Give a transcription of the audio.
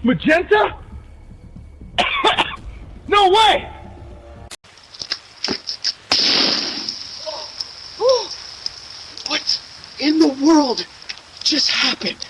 Magenta? No way! What in the world just happened?